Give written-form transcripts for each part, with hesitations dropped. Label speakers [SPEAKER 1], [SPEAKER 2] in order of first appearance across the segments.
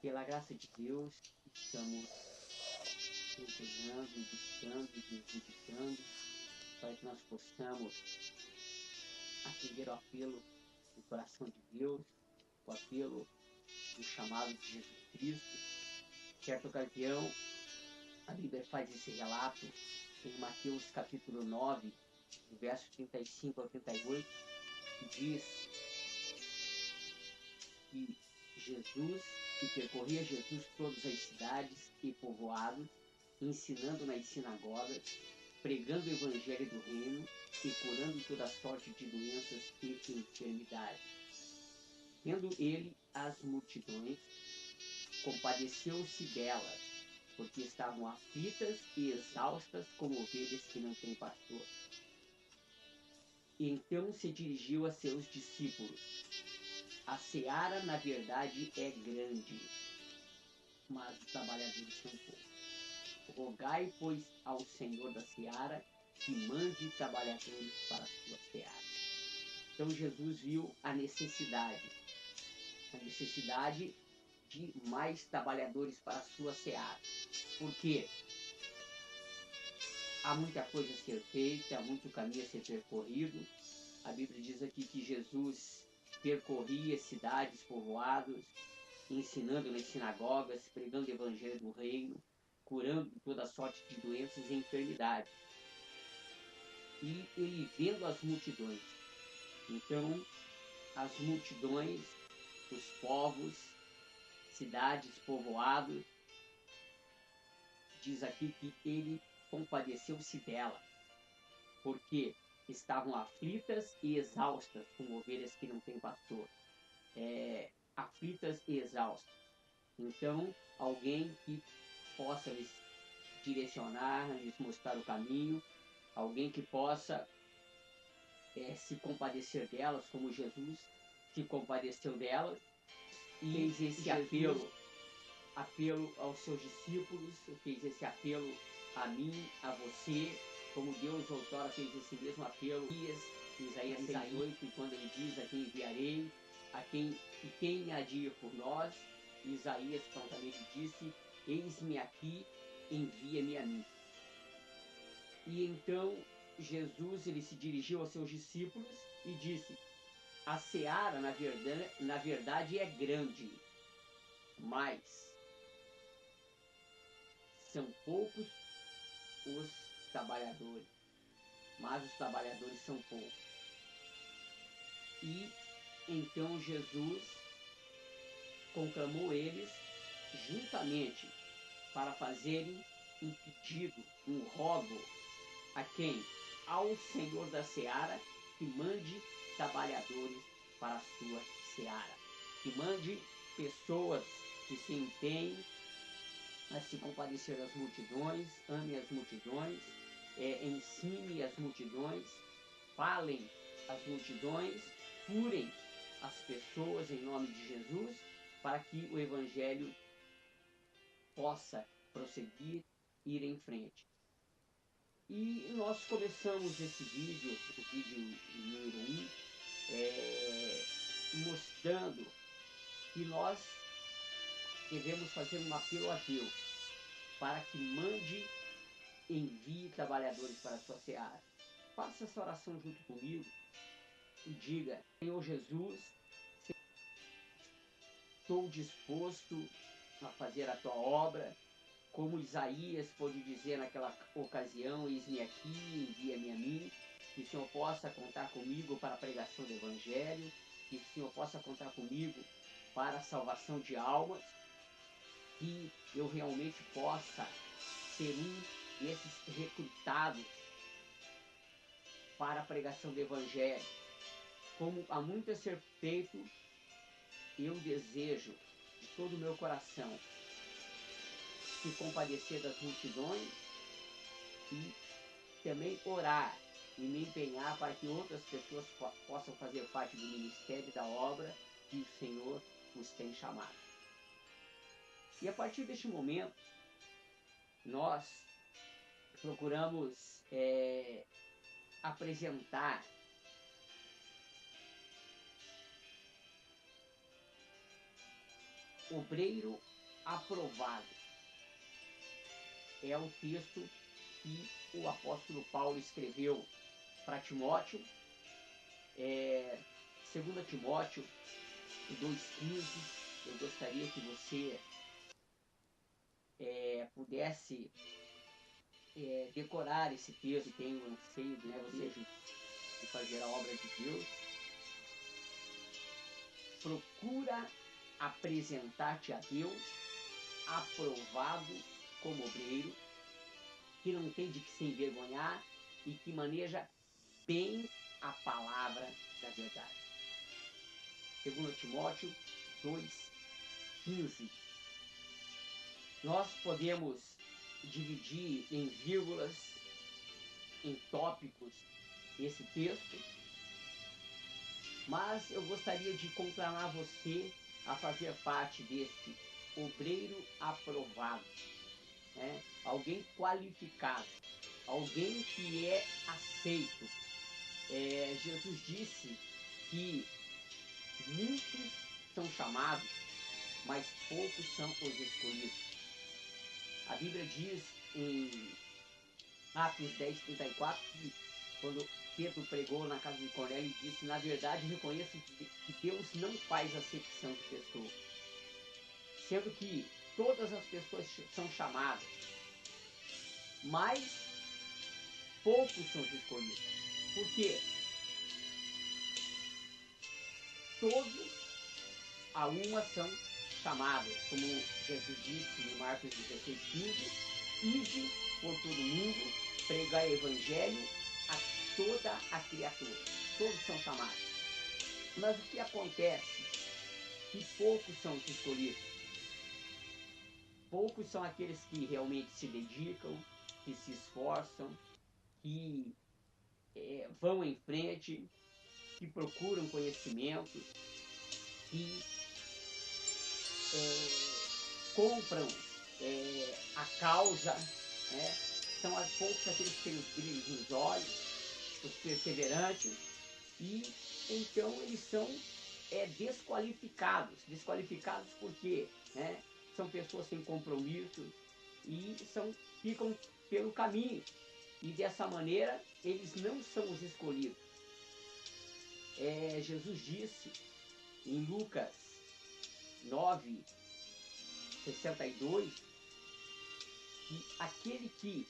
[SPEAKER 1] Pela graça de Deus, estamos empenhando, buscando e nos dedicando para que nós possamos atender o apelo do coração de Deus, o apelo do chamado de Jesus Cristo. Certa ocasião, a Bíblia faz esse relato em Mateus capítulo 9, do verso 35 ao 38, que diz que percorria Jesus todas as cidades e povoados, ensinando nas sinagogas, pregando o evangelho do reino e curando toda sorte de doenças e enfermidades. Vendo ele as multidões, compadeceu-se delas, porque estavam aflitas e exaustas como ovelhas que não têm pastor. E então se dirigiu a seus discípulos: a seara, na verdade, é grande, mas os trabalhadores são poucos. Rogai, pois, ao Senhor da seara que mande trabalhadores para a sua seara. Então Jesus viu a necessidade de mais trabalhadores para a sua seara. Por quê? Há muita coisa a ser feita, há muito caminho a ser percorrido. A Bíblia diz aqui que Jesus percorria cidades, povoados, ensinando nas sinagogas, pregando o evangelho do reino, curando toda sorte de doenças e enfermidades. E ele vendo as multidões. Então, as multidões, os povos, cidades, povoados, diz aqui que ele compadeceu-se dela, porque estavam aflitas e exaustas, como ovelhas que não têm pastor. Aflitas e exaustas. Então, alguém que possa lhes direcionar, lhes mostrar o caminho, alguém que possa se compadecer delas, como Jesus se compadeceu delas, e fez esse apelo aos seus discípulos, fez esse apelo a mim, a você, como Deus outrora fez esse mesmo apelo. Isaías 6,8, e quando ele diz: a quem enviarei, quem há de ir por nós, Isaías prontamente disse: eis-me aqui, envia-me a mim. E então Jesus ele se dirigiu aos seus discípulos e disse: a seara, na verdade é grande, mas são poucos os trabalhadores, mas os trabalhadores são poucos. E então Jesus conclamou eles juntamente para fazerem um pedido, um rogo a quem? Ao Senhor da seara, que mande trabalhadores para a sua seara, que mande pessoas que se empenhem a se compadecer das multidões, ame as multidões, ensine as multidões, falem as multidões, curem as pessoas em nome de Jesus, para que o Evangelho possa prosseguir, ir em frente. E nós começamos esse vídeo, o vídeo número 1, mostrando que nós devemos fazer um apelo a Deus para que mande, envie trabalhadores para a sua seara. Faça essa oração junto comigo e diga: Senhor Jesus, estou disposto a fazer a tua obra, como Isaías pôde dizer naquela ocasião: eis-me aqui, envia-me a mim. Que o Senhor possa contar comigo para a pregação do Evangelho, que o Senhor possa contar comigo para a salvação de almas, que eu realmente possa ser um desses recrutados para a pregação do Evangelho. Como há muito a ser feito, eu desejo de todo o meu coração se compadecer das multidões e também orar e me empenhar para que outras pessoas possam fazer parte do ministério da obra que o Senhor os tem chamado. E a partir deste momento, nós procuramos apresentar obreiro aprovado. É o texto que o apóstolo Paulo escreveu para Timóteo, 2 Timóteo 2,15. Eu gostaria que você pudesse decorar esse texto. Tem o anseio, né, você de fazer a obra de Deus. Procura apresentar-te a Deus aprovado como obreiro, que não tem de que se envergonhar e que maneja bem a palavra da verdade. 2 Timóteo 2,15. Nós podemos dividir em vírgulas, em tópicos, esse texto, mas eu gostaria de conclamar você a fazer parte deste obreiro aprovado, né? Alguém qualificado, alguém que é aceito. Jesus disse que muitos são chamados, mas poucos são os escolhidos. A Bíblia diz em Atos 10:34 que quando Pedro pregou na casa de Cornélio, disse: na verdade, reconheço que Deus não faz acepção de pessoas, sendo que todas as pessoas são chamadas, mas poucos são os escolhidos. Por quê? Todos a uma são chamados, como Jesus disse em Marcos 16:15: ide por todo mundo, pregai o evangelho a toda a criatura. Todos são chamados. Mas o que acontece? Que poucos são os escolhidos. Poucos são aqueles que realmente se dedicam, que se esforçam, que vão em frente, que procuram conhecimento, que compram a causa, né? São poucos aqueles que têm os brilhos nos olhos, os perseverantes, e então eles são desqualificados. Desqualificados porque, né, são pessoas sem compromisso e ficam pelo caminho. E dessa maneira eles não são os escolhidos. Jesus disse em Lucas 9:62 que aquele que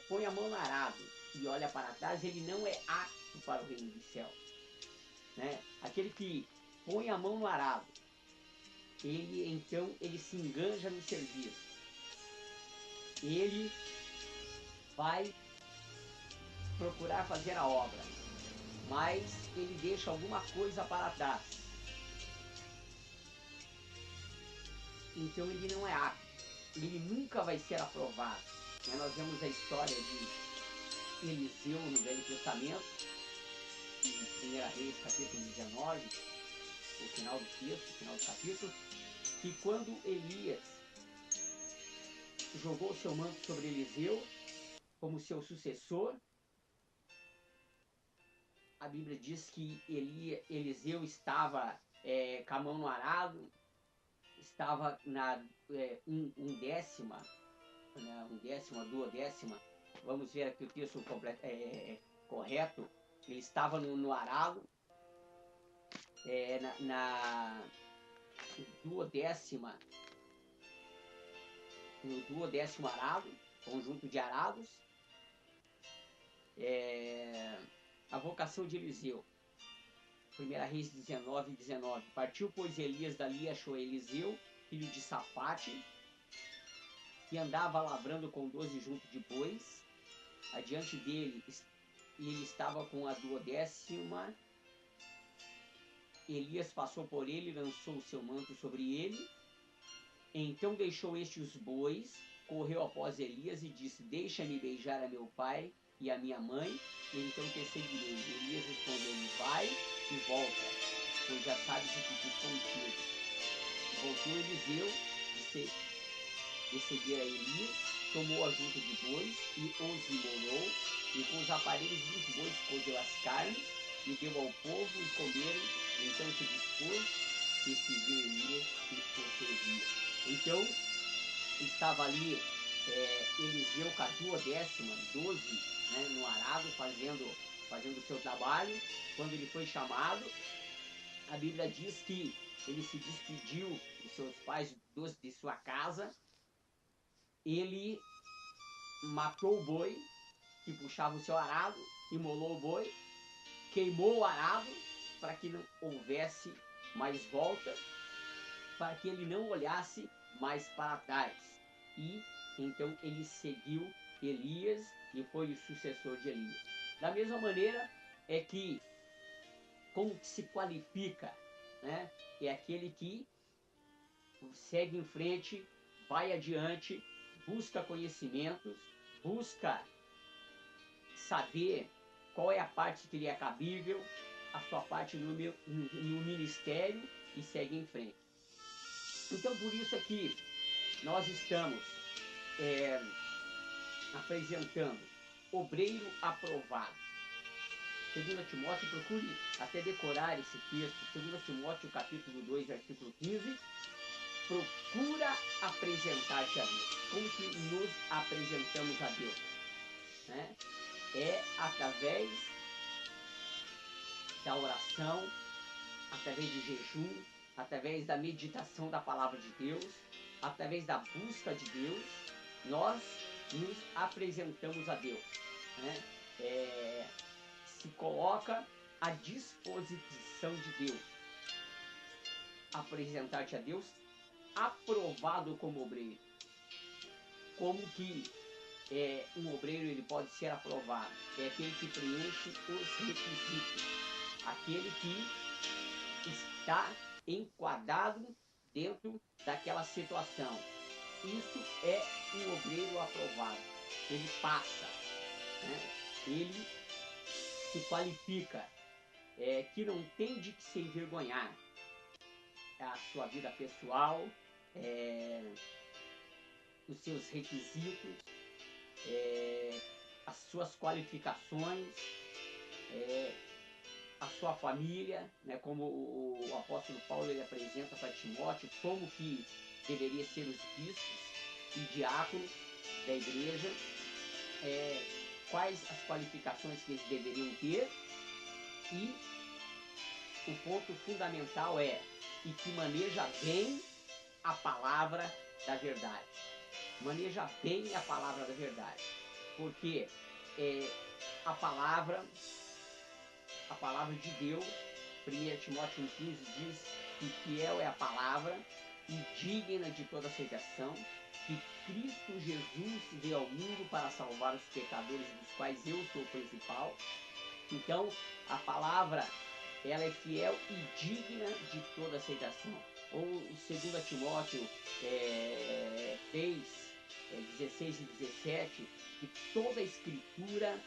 [SPEAKER 1] põe a mão no arado e olha para trás, ele não é apto para o reino dos céus, né? Aquele que põe a mão no arado, ele se enganja no serviço, ele vai procurar fazer a obra, mas ele deixa alguma coisa para trás, então ele não é apto, ele nunca vai ser aprovado, né? Nós vemos a história de Eliseu no Velho Testamento, em 1 Reis capítulo 19, o final do texto, o final do capítulo, que quando Elias jogou seu manto sobre Eliseu como seu sucessor, a Bíblia diz que Eliseu estava com a mão no arado, estava na undécima, duodécima, vamos ver aqui o texto correto, ele estava no arado, na duodécima, no duodécimo arado, conjunto de arados, a vocação de Eliseu. 1 Reis 19:19. Partiu, pois, Elias dali e achou Eliseu, filho de Safate, que andava lavrando com 12 juntos de bois. Adiante dele, e ele estava com a duodécima. Elias passou por ele e lançou o seu manto sobre ele. Então deixou este os bois, correu após Elias e disse: deixa-me beijar a meu pai e a minha mãe, e então te seguirei. Elias respondeu-lhe: vai e volta, pois já sabes o que fiz contigo. Voltou Eliseu de seguir a Elias, tomou a junta de bois e os imolou, e com os aparelhos dos bois cozeu as carnes, e deu ao povo e comeram. Então se dispôs e seguiu Elias e o servia. Então, estava ali Eliseu com a 12ª, né, no arado, fazendo o seu trabalho. Quando ele foi chamado, a Bíblia diz que ele se despediu de seus pais, de sua casa. Ele matou o boi que puxava o seu arado, imolou o boi, queimou o arado para que não houvesse mais volta, para que ele não olhasse mais para trás. E então ele seguiu Elias e foi o sucessor de Elias. Da mesma maneira é que como que se qualifica, né? É aquele que segue em frente, vai adiante, busca conhecimentos, busca saber qual é a parte que lhe é cabível, a sua parte no ministério e segue em frente. Então, por isso é que nós estamos apresentando obreiro aprovado. 2 Timóteo, procure até decorar esse texto, 2 Timóteo capítulo 2, versículo 15, procura apresentar-te a Deus. Como que nos apresentamos a Deus? Né? É através da oração, através do jejum, através da meditação da palavra de Deus, através da busca de Deus, nós nos apresentamos a Deus. Né? Se coloca à disposição de Deus. Apresentar-te a Deus aprovado como obreiro. Como que um obreiro ele pode ser aprovado? É aquele que preenche os requisitos, aquele que está enquadrado dentro daquela situação. Isso é um obreiro aprovado. Ele passa, né? Ele se qualifica, que não tem de que se envergonhar. A sua vida pessoal, os seus requisitos, as suas qualificações, a sua família, né, como o apóstolo Paulo ele apresenta para Timóteo, como que deveria ser os bispos e diáconos da igreja, quais as qualificações que eles deveriam ter, e o ponto fundamental é e que maneja bem a palavra da verdade. Maneja bem a palavra da verdade. Porque a palavra de Deus, 1 Timóteo 1,15 diz que fiel é a palavra e digna de toda aceitação, que Cristo Jesus veio ao mundo para salvar os pecadores, dos quais eu sou o principal. Então, a palavra, ela é fiel e digna de toda aceitação. Ou 2 Timóteo 3, 16 e 17, que toda a escritura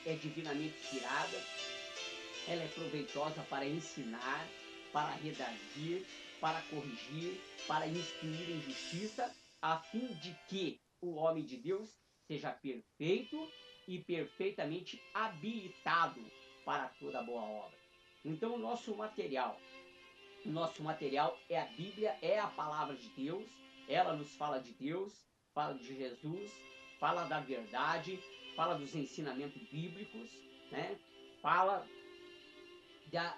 [SPEAKER 1] é divinamente inspirada, ela é proveitosa para ensinar, para redarguir, para corrigir, para instruir em justiça, a fim de que o homem de Deus seja perfeito e perfeitamente habilitado para toda boa obra. Então, o nosso material é a Bíblia, é a palavra de Deus, ela nos fala de Deus, fala de Jesus, fala da verdade, fala dos ensinamentos bíblicos, né? Fala das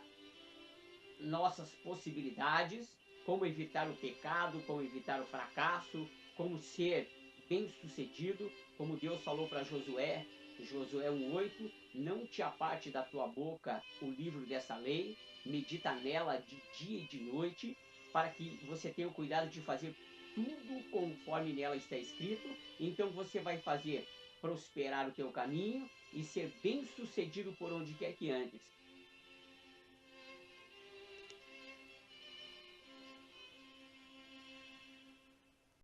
[SPEAKER 1] nossas possibilidades, como evitar o pecado, como evitar o fracasso, como ser bem-sucedido, como Deus falou para Josué, Josué 1,8, não te aparte da tua boca o livro dessa lei, medita nela de dia e de noite, para que você tenha o cuidado de fazer tudo conforme nela está escrito, então você vai fazer prosperar o teu caminho e ser bem-sucedido por onde quer que andes.